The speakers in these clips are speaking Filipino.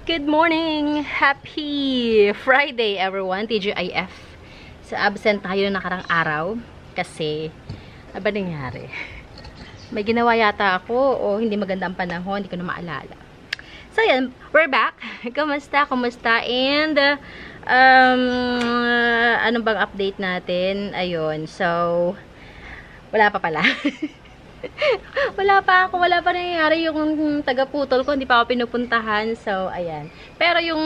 Good morning! Happy Friday everyone! TGIF. So absent tayo nakarang araw kasi ano ba nangyari? May ginawa yata ako o hindi maganda ang panahon, hindi ko na maalala. So yan, we're back. Kumusta? And ano bang update natin? Ayun, so wala pa pala. Wala pa nangyayari yung taga-putol ko, hindi pa ako pinupuntahan. So, ayan. Pero yung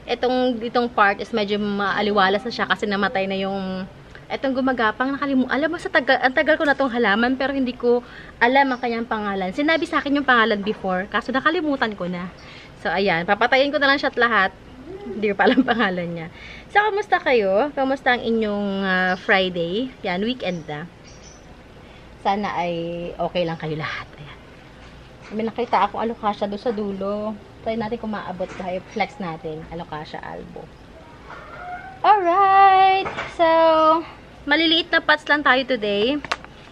itong part is medyo maaliwalas na siya kasi namatay na yung itong gumagapang. Alam mo, ang tagal ko na tong halaman pero hindi ko alam ang kanyang pangalan. Sinabi sa akin yung pangalan before, kaso nakalimutan ko na. So, ayan. Papatayin ko na lang siya at lahat. Hindi ko pa alam pangalan niya. So, kamusta kayo? Kamusta ang inyong Friday? Yan, weekend na. Sana ay okay lang kayo lahat. Ayan. May nakita akong alocasia doon sa dulo. Try natin kung maabot tayo. Flex natin. Alocasia albo. Alright! So, maliliit na pots lang tayo today.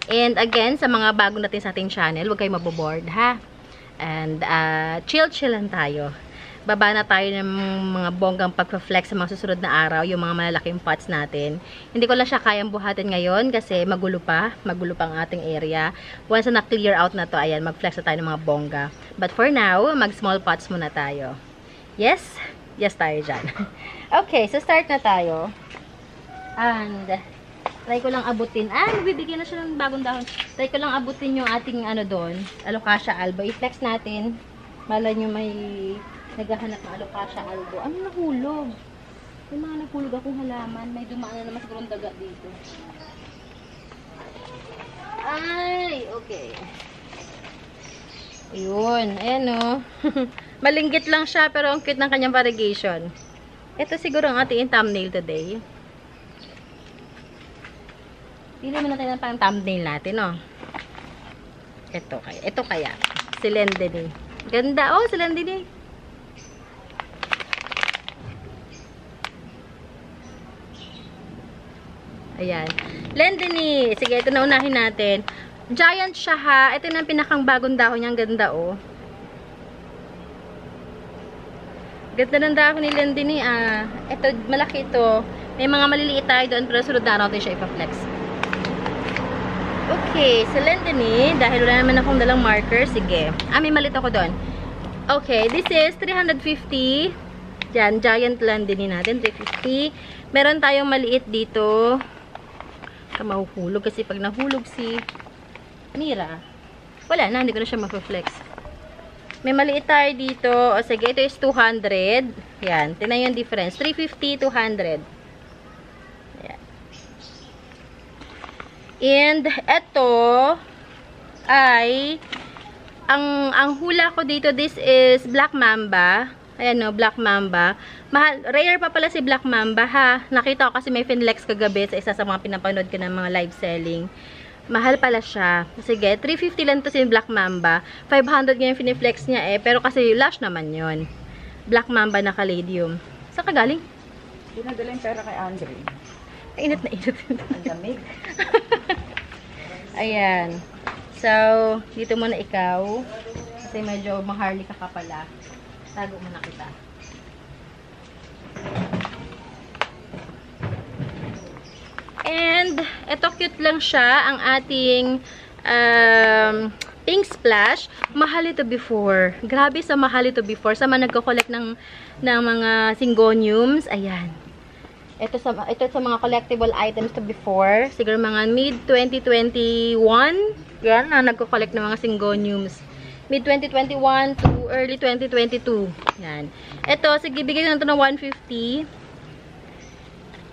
And again, sa mga bago natin sa ating channel, huwag kayo maboboard, ha? And chill lang tayo. Baba na tayo ng mga bonggang pagpa-flex sa mga susunod na araw, yung mga malalaking pots natin. Hindi ko lang siya kayang buhatin ngayon kasi magulo pa ang ating area. Once na clear out na to, ayan, mag-flex na tayo ng mga bongga. But for now, mag-small pots muna tayo. Yes? Yes tayo dyan. Okay, so start na tayo. And, try ko lang abutin. Bibigyan na siya ng bagong dahon. Try ko lang abutin yung ating ano doon, alocasia alba. I-flex natin. Malay nyo may naghahanap ng alocasia albo. Ano nahulog? May mga nahulog akong halaman. May dumaan na naman siguro daga dito. Ay, okay. Ayun. Ayan o. Malinggit lang siya pero ang cute ng kanyang variegation. Ito siguro ang ating thumbnail today. Pili mo natin ang pang thumbnail natin, no? Ito kaya. Si Lendini. Ganda. Oh, si Lendini. Ayan. Lendini. Sige, ito na unahin natin. Giant siya ha. Ito na ang pinakang bagong dahon niya. Ang ganda oh. Ganda ng dahon ni Lendini Ito, malaki ito. May mga maliliit tayo doon pero sunod na natin siya ipa-flex. Okay. Sa Lendini, dahil wala naman akong dalang marker, sige. May malit ako doon. Okay. This is 350. Diyan, giant Lendini natin. 350. Meron tayong maliit dito. Mahuhulog kasi pag nahulog si Mira, wala na, hindi ko na siya ma-flex. May maliit tayo dito. O sige, ito is 200. Yan, tingnan yung difference. 350, 200. Yan. And ito ay ang hula ko dito, this is Black Mamba. Ayan no, Black Mamba. Mahal, rare pa pala si Black Mamba ha. Nakita ko kasi may Finlex kagabi sa isa sa mga pinapanood ko ng mga live selling. Mahal pala siya. Sige, 350 lang to si Black Mamba. 500 nga yung Finiflex niya pero kasi lash naman yon. Black Mamba na Caladium. Saan ka galing? Pinadala yung pera kay Andre. Init na init. Ang lamig. Ayan. So, dito muna ikaw. Kasi medyo maharli ka pala. Tago mo na kita. And, ito cute lang siya. Ang ating pink splash. Mahal ito before. Grabe sa mahal ito before. Sa mga nagko-collect ng mga syngoniums. Ayan. Ito sa mga collectible items to before. Siguro mga mid-2021. Yan, na nagko-collect ng mga syngoniums. Mid-2021 to early 2022. Yan. Ito, sige, bigay ko na ito ng 150.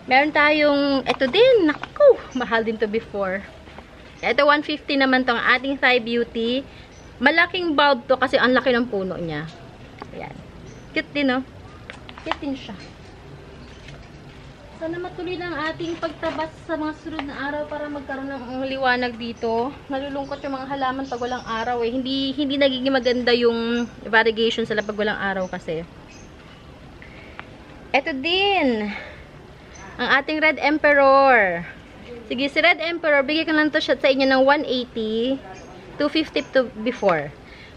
Meron tayong, ito din, naku, mahal din to before. Ito, 150 naman tong ating Thai Beauty. Malaking bulb to kasi ang laki ng puno niya. Ayan. Cute din, no? Cute din siya. Sana matuloy ng ating pagtabas sa mga sunod na araw para magkaroon ng liwanag dito. Nalulungkot yung mga halaman pag walang araw eh. Hindi nagiging maganda yung variegation sila pag walang araw kasi. Ito din. Ang ating Red Emperor. Sige, si Red Emperor, bigay ko lang to siya sa inyo ng 180. 250 to before.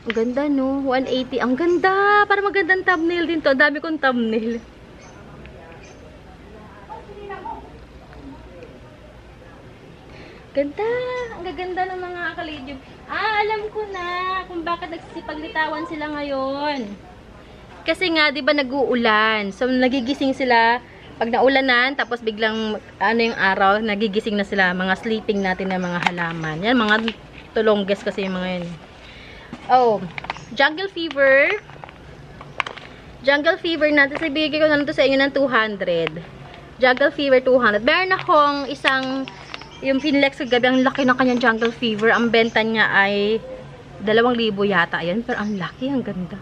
Ang ganda, no? 180. Ang ganda! Para magandang thumbnail din to. Dami kong thumbnail. Ganda! Ang gaganda ng mga ka-ledyum. Alam ko na kung bakit nagsisipaglitawan sila ngayon. Kasi nga, di ba nag-uulan? So, nagigising sila pag naulanan, tapos biglang, yung araw, nagigising na sila. Mga sleeping natin ng mga halaman. Yan, mga tulongges kasi yung mga yan. Oh, Jungle Fever. Jungle Fever natin. Sabihin ko na to sa inyo ng 200. Jungle Fever 200. Meron akong isang, yung Finlex kagabi, ang laki ng kanyang Jungle Fever. Ang benta niya ay 2,000 yata. Ayan, pero ang laki, ang ganda.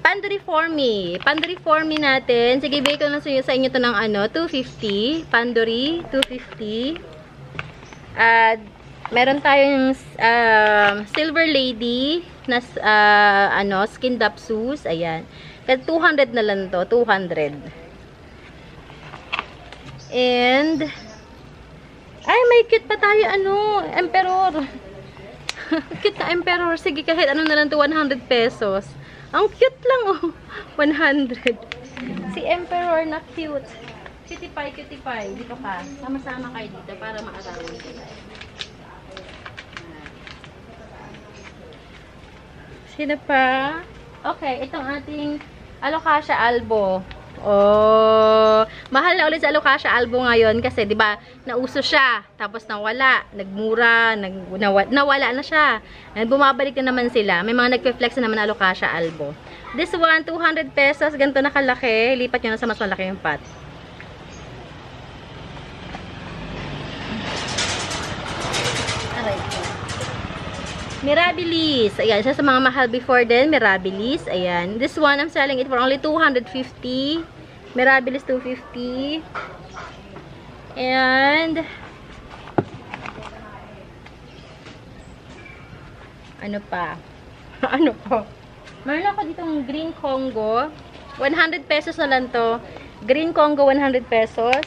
Pandoriforme. Pandoriforme natin. Sige, bigay ko na sa inyo to ng 250. Pandori, 250. Meron tayong Silver Lady na skin dapsus. Ayan. Kasi 200 na lang to. 200. And ay, may cute pa tayo. Emperor. Cute na Emperor. Sige, kahit na lang to, 100 pesos. Ang cute lang, oh. 100. Si Emperor na cute. Cutie pie, cutie pie. Dito ka. Sama-sama kayo dito para maarawan kayo. Sino pa? Okay, itong ating Alocasia albo. Oh, mahal na ulit sa Alocasia albo ngayon kasi 'di ba, nauso siya, tapos nawala, nagmura, nawala na siya. And bumabalik na naman sila. May mga nagpe-flex na naman na Alocasia albo. This one, 200 pesos, ganito na kalaki. Lipat niyo na sa mas malaki yung pot. Aray. Mirabilis. Ayan, isa sa mga mahal before din, Mirabilis. Ayan. This one, I'm selling it for only 250. Mirabilis, 250. And ano pa? Ano pa? Meron ako ditong Green Congo. 100 pesos na lang to. Green Congo, 100 pesos.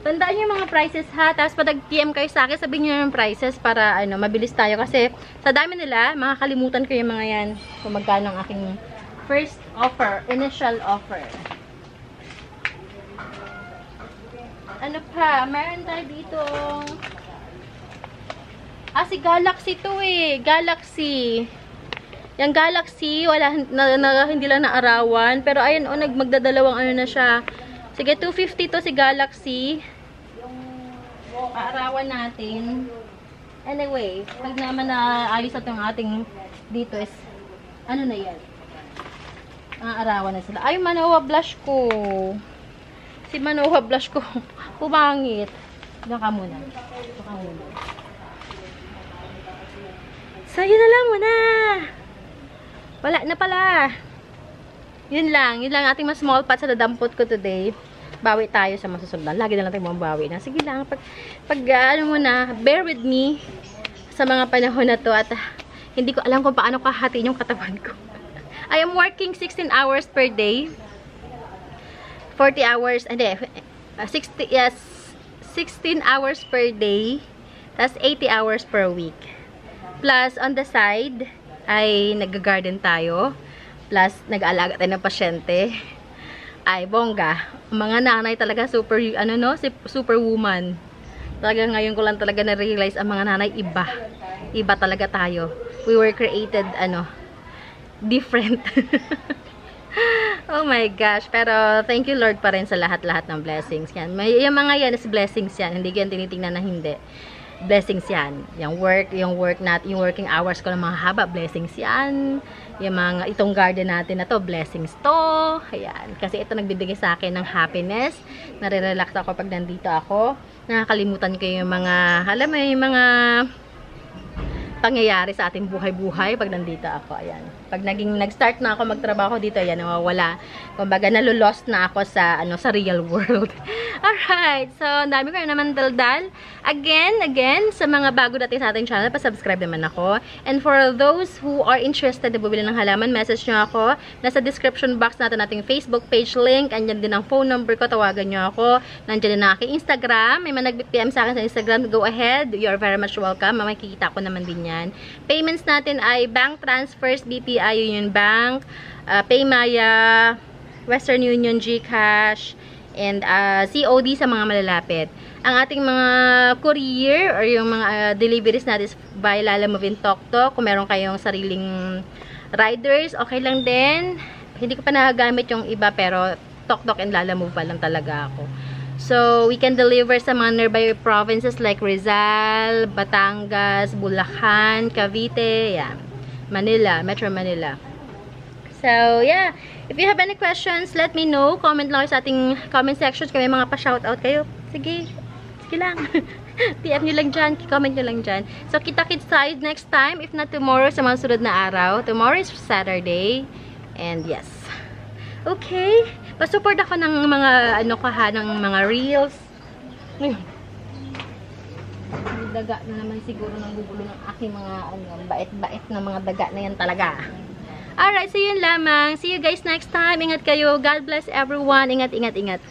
Tandaan nyo yung mga prices ha. Tapos pag nag-PM kayo sa akin, sabihin nyo yung prices para mabilis tayo. Kasi sa dami nila, makakalimutan ko yung mga yan. Kung magkano ang aking first offer, initial offer. Ano pa? Meron tayo dito. Si Galaxy to eh. Galaxy. Yung Galaxy, hindi lang naarawan. Pero ayun, magdadalawang na siya. Sige, 250 to si Galaxy. Aarawan natin. Anyway, pag naman naayos na itong ating dito is, ano na yan? Aarawan na sila. Ay, Manoa blush ko. Si Manoa blush ko. Pumangit. Diyan ka muna. Diyan ka muna. So, yun na lang muna. Wala na pala. Yun lang. Yun lang ating mas small pot sa dadampot ko today. Bawi tayo sa masusunod. Lagi na lang tayo mabawi na. Sige lang. Pag ano muna, bear with me sa mga panahon na to. At hindi ko alam kung paano kahatiin yung katawan ko. I am working 16 hours per day. 40 hours. Hindi. 16 hours per day. That's 80 hours per week. Plus, on the side, ay nag-garden tayo. Plus, nag-aalaga tayo ng pasyente. Ay, bongga. Mga nanay talaga super, superwoman. Talaga ngayon ko lang talaga na-realize ang mga nanay iba. Iba talaga tayo. We were created, different. Oh my gosh. Pero, thank you Lord pa rin sa lahat-lahat ng blessings yan. Yung mga yan is blessings yan. Hindi yan tinitingnan na hindi. Blessings yan. Yung working hours ko ng mga haba, blessings yan. Itong garden natin na to, blessings to. Ayan. Kasi ito nagbibigay sa akin ng happiness. Nare-relax ako pag nandito ako. Nakakalimutan ko yung mga, alam mo, yung mga pangyayari sa ating buhay-buhay pag nandito ako. Ayan. Pag nag-start na ako magtrabaho dito, ayan, nawawala. Kumbaga, nalulost na ako sa, sa real world. Alright, so ang dami ko naman daldal. Again, sa mga bago dating sa ating channel, pa-subscribe naman ako. And for those who are interested na bumili ng halaman, message nyo ako. Nasa description box natin ating Facebook page link. Andyan din ang phone number ko, tawagan nyo ako. Nandyan din ang aking Instagram. May mga nag-PM sa akin sa Instagram, go ahead. You are very much welcome. Makikita ko naman din yan. Payments natin ay bank transfers, BPI, Union Bank, Paymaya, Western Union, GCash, and COD sa mga malalapit. Ang ating mga courier or yung mga deliveries natin is by Lalamove in Toktok. Kung meron kayong sariling riders, okay lang din. Hindi ko pa nagagamit yung iba pero Toktok and Lalamove pa lang talaga ako. So, we can deliver sa mga nearby provinces like Rizal, Batangas, Bulacan, Cavite, yeah. Manila, Metro Manila. So, yeah. If you have any questions, let me know. Comment lang kayo sa ating comment sections kung may mga pa-shoutout kayo. Sige. Sige lang. PM nyo lang dyan. Comment nyo lang dyan. So, kita-kits tayo next time. If not tomorrow, sa mga sunod na araw. Tomorrow is Saturday. And yes. Okay. Pa-support ako ng mga, ng mga reels. May daga na naman siguro ng gugulo ng aking mga, bait-bait na mga daga na yan talaga. Alright, so yun lamang. See you guys next time. Ingat kayo. God bless everyone. Ingat, ingat, ingat.